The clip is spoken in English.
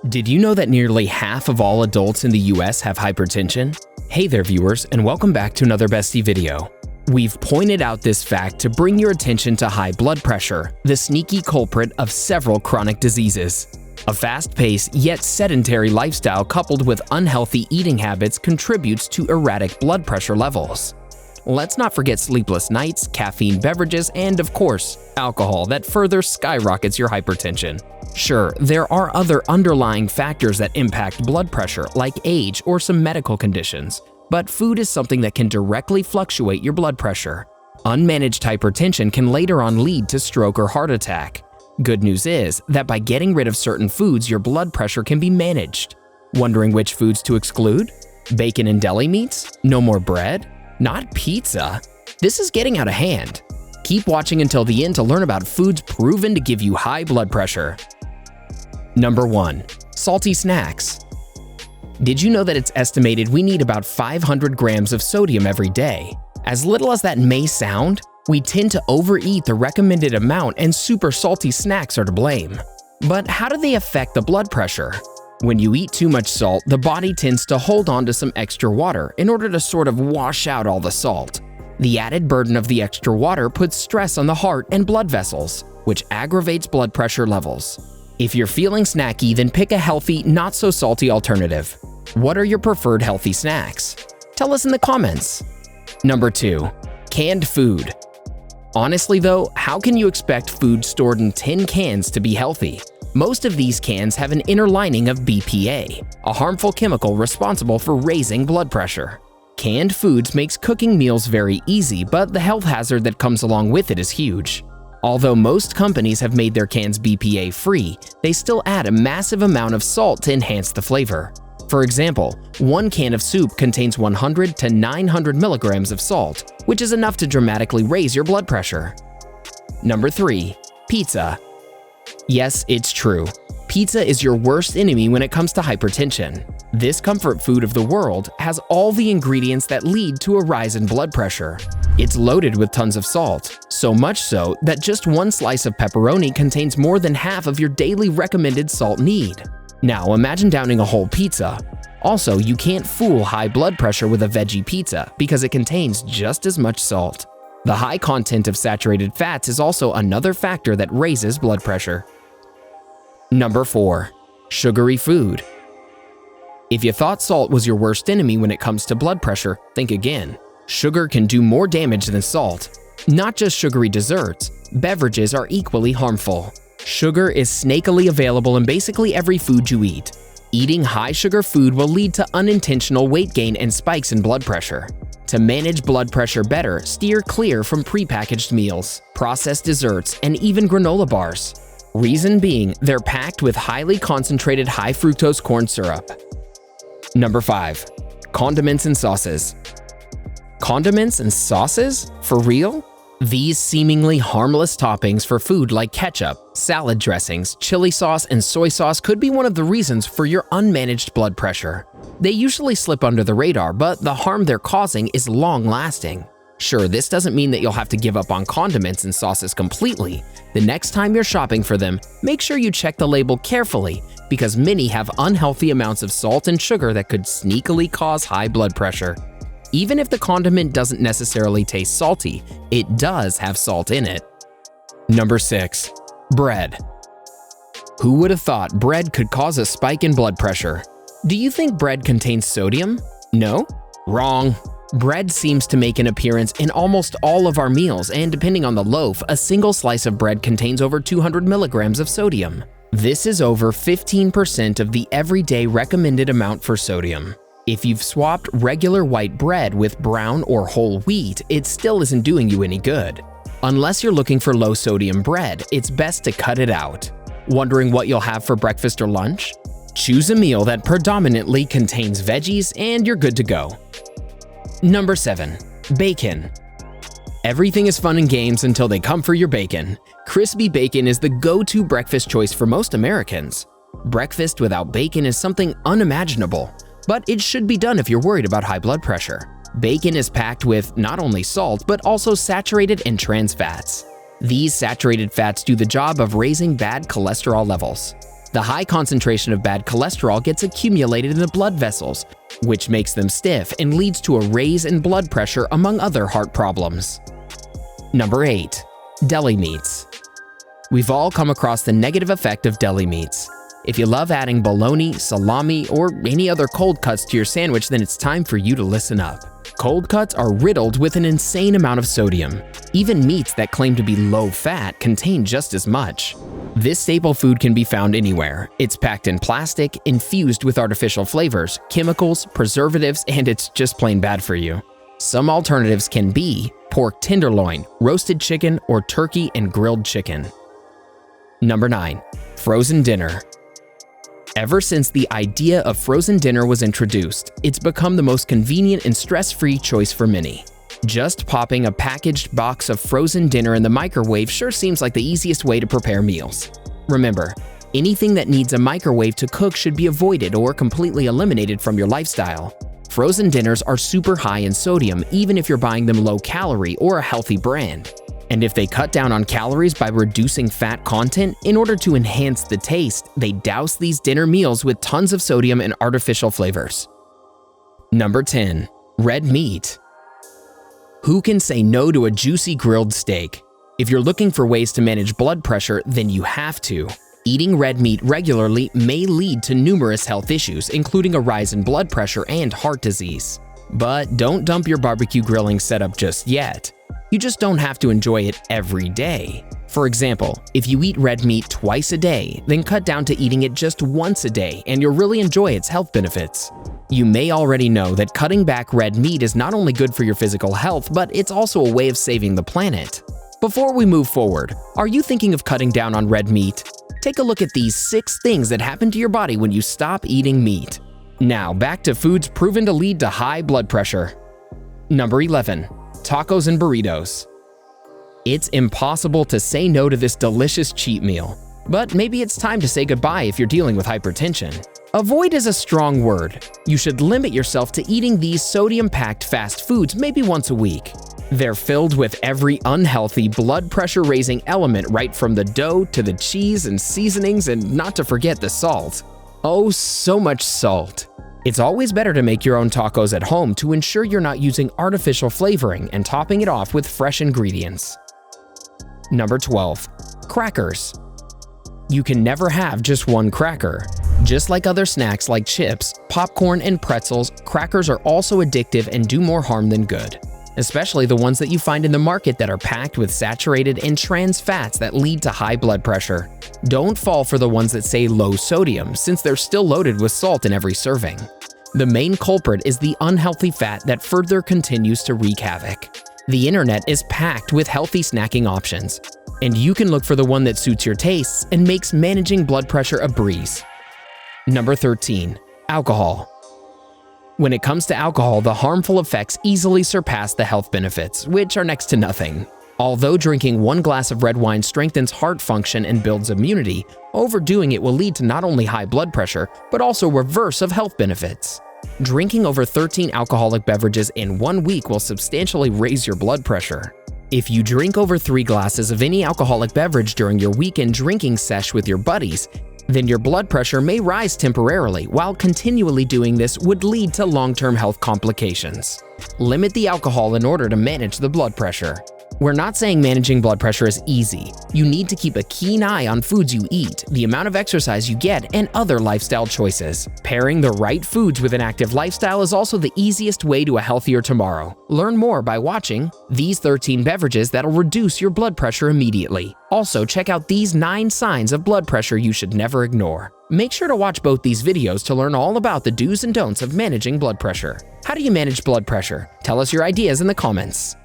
Did you know that nearly half of all adults in the US have hypertension? Hey there viewers, and welcome back to another Bestie video. We've pointed out this fact to bring your attention to high blood pressure, the sneaky culprit of several chronic diseases. A fast-paced yet sedentary lifestyle coupled with unhealthy eating habits contributes to erratic blood pressure levels. Let's not forget sleepless nights, caffeine beverages, and of course, alcohol that further skyrockets your hypertension. Sure, there are other underlying factors that impact blood pressure like age or some medical conditions, but food is something that can directly fluctuate your blood pressure. Unmanaged hypertension can later on lead to stroke or heart attack. Good news is that by getting rid of certain foods, your blood pressure can be managed. Wondering which foods to exclude? Bacon and deli meats? No more bread? Not pizza? This is getting out of hand. Keep watching until the end to learn about foods proven to give you high blood pressure. Number 1. Salty snacks. Did you know that it's estimated we need about 500 grams of sodium every day? As little as that may sound, we tend to overeat the recommended amount and super salty snacks are to blame. But how do they affect the blood pressure? When you eat too much salt, the body tends to hold on to some extra water in order to sort of wash out all the salt. The added burden of the extra water puts stress on the heart and blood vessels, which aggravates blood pressure levels. If you're feeling snacky, then pick a healthy, not-so-salty alternative. What are your preferred healthy snacks? Tell us in the comments. Number 2. Canned food. Honestly though, how can you expect food stored in tin cans to be healthy? Most of these cans have an inner lining of BPA, a harmful chemical responsible for raising blood pressure. Canned foods makes cooking meals very easy, but the health hazard that comes along with it is huge. Although most companies have made their cans BPA-free, they still add a massive amount of salt to enhance the flavor. For example, one can of soup contains 100 to 900 milligrams of salt, which is enough to dramatically raise your blood pressure. Number 3. Pizza. Yes, it's true. Pizza is your worst enemy when it comes to hypertension. This comfort food of the world has all the ingredients that lead to a rise in blood pressure. It's loaded with tons of salt, so much so that just one slice of pepperoni contains more than half of your daily recommended salt need. Now imagine downing a whole pizza. Also, you can't fool high blood pressure with a veggie pizza because it contains just as much salt. The high content of saturated fats is also another factor that raises blood pressure. Number 4. Sugary food. If you thought salt was your worst enemy when it comes to blood pressure, think again. Sugar can do more damage than salt. Not just sugary desserts, beverages are equally harmful. Sugar is snakily available in basically every food you eat. Eating high sugar food will lead to unintentional weight gain and spikes in blood pressure. To manage blood pressure better, steer clear from prepackaged meals, processed desserts, and even granola bars. Reason being, they're packed with highly concentrated high fructose corn syrup. Number 5. Condiments and sauces. Condiments and sauces? For real? These seemingly harmless toppings for food like ketchup, salad dressings, chili sauce, and soy sauce could be one of the reasons for your unmanaged blood pressure. They usually slip under the radar, but the harm they're causing is long-lasting. Sure, this doesn't mean that you'll have to give up on condiments and sauces completely. The next time you're shopping for them, make sure you check the label carefully because many have unhealthy amounts of salt and sugar that could sneakily cause high blood pressure. Even if the condiment doesn't necessarily taste salty, it does have salt in it. Number 6. Bread. Who would have thought bread could cause a spike in blood pressure? Do you think bread contains sodium? No? Wrong. Bread seems to make an appearance in almost all of our meals, and depending on the loaf, a single slice of bread contains over 200 milligrams of sodium. This is over 15% of the everyday recommended amount for sodium. If you've swapped regular white bread with brown or whole wheat, it still isn't doing you any good. Unless you're looking for low-sodium bread, it's best to cut it out. Wondering what you'll have for breakfast or lunch? Choose a meal that predominantly contains veggies and you're good to go. Number 7. Bacon. Everything is fun and games until they come for your bacon. Crispy bacon is the go-to breakfast choice for most Americans. Breakfast without bacon is something unimaginable, but it should be done if you're worried about high blood pressure. Bacon is packed with not only salt, but also saturated and trans fats. These saturated fats do the job of raising bad cholesterol levels. The high concentration of bad cholesterol gets accumulated in the blood vessels, which makes them stiff and leads to a raise in blood pressure among other heart problems. Number 8. Deli meats. We've all come across the negative effect of deli meats. If you love adding bologna, salami, or any other cold cuts to your sandwich, then it's time for you to listen up. Cold cuts are riddled with an insane amount of sodium. Even meats that claim to be low-fat contain just as much. This staple food can be found anywhere. It's packed in plastic, infused with artificial flavors, chemicals, preservatives, and it's just plain bad for you. Some alternatives can be pork tenderloin, roasted chicken, or turkey and grilled chicken. Number 9. Frozen dinner. Ever since the idea of frozen dinner was introduced, it's become the most convenient and stress-free choice for many. Just popping a packaged box of frozen dinner in the microwave sure seems like the easiest way to prepare meals. Remember, anything that needs a microwave to cook should be avoided or completely eliminated from your lifestyle. Frozen dinners are super high in sodium even if you're buying them low-calorie or a healthy brand. And if they cut down on calories by reducing fat content, in order to enhance the taste, they douse these dinner meals with tons of sodium and artificial flavors. Number 10. Red meat. Who can say no to a juicy grilled steak? If you're looking for ways to manage blood pressure, then you have to. Eating red meat regularly may lead to numerous health issues, including a rise in blood pressure and heart disease. But don't dump your barbecue grilling setup just yet. You just don't have to enjoy it every day. For example, if you eat red meat twice a day, then cut down to eating it just once a day and you'll really enjoy its health benefits. You may already know that cutting back red meat is not only good for your physical health, but it's also a way of saving the planet. Before we move forward, are you thinking of cutting down on red meat? Take a look at these 6 things that happen to your body when you stop eating meat. Now, back to foods proven to lead to high blood pressure. Number 11. Tacos and burritos. It's impossible to say no to this delicious cheat meal, but maybe it's time to say goodbye if you're dealing with hypertension. Avoid is a strong word. You should limit yourself to eating these sodium-packed fast foods maybe once a week. They're filled with every unhealthy, blood pressure-raising element right from the dough to the cheese and seasonings, and not to forget the salt. Oh, so much salt. It's always better to make your own tacos at home to ensure you're not using artificial flavoring and topping it off with fresh ingredients. Number 12. Crackers. You can never have just one cracker. Just like other snacks like chips, popcorn, and pretzels, crackers are also addictive and do more harm than good, especially the ones that you find in the market that are packed with saturated and trans fats that lead to high blood pressure. Don't fall for the ones that say low sodium, since they're still loaded with salt in every serving. The main culprit is the unhealthy fat that further continues to wreak havoc. The internet is packed with healthy snacking options, and you can look for the one that suits your tastes and makes managing blood pressure a breeze. Number 13. Alcohol. When it comes to alcohol, the harmful effects easily surpass the health benefits, which are next to nothing. Although drinking 1 glass of red wine strengthens heart function and builds immunity, overdoing it will lead to not only high blood pressure, but also reverse of health benefits. Drinking over 13 alcoholic beverages in 1 week will substantially raise your blood pressure. If you drink over 3 glasses of any alcoholic beverage during your weekend drinking sesh with your buddies, then your blood pressure may rise temporarily, while continually doing this would lead to long-term health complications. Limit the alcohol in order to manage the blood pressure. We're not saying managing blood pressure is easy. You need to keep a keen eye on foods you eat, the amount of exercise you get, and other lifestyle choices. Pairing the right foods with an active lifestyle is also the easiest way to a healthier tomorrow. Learn more by watching these 13 beverages that'll reduce your blood pressure immediately. Also, check out these 9 signs of blood pressure you should never ignore. Make sure to watch both these videos to learn all about the do's and don'ts of managing blood pressure. How do you manage blood pressure? Tell us your ideas in the comments.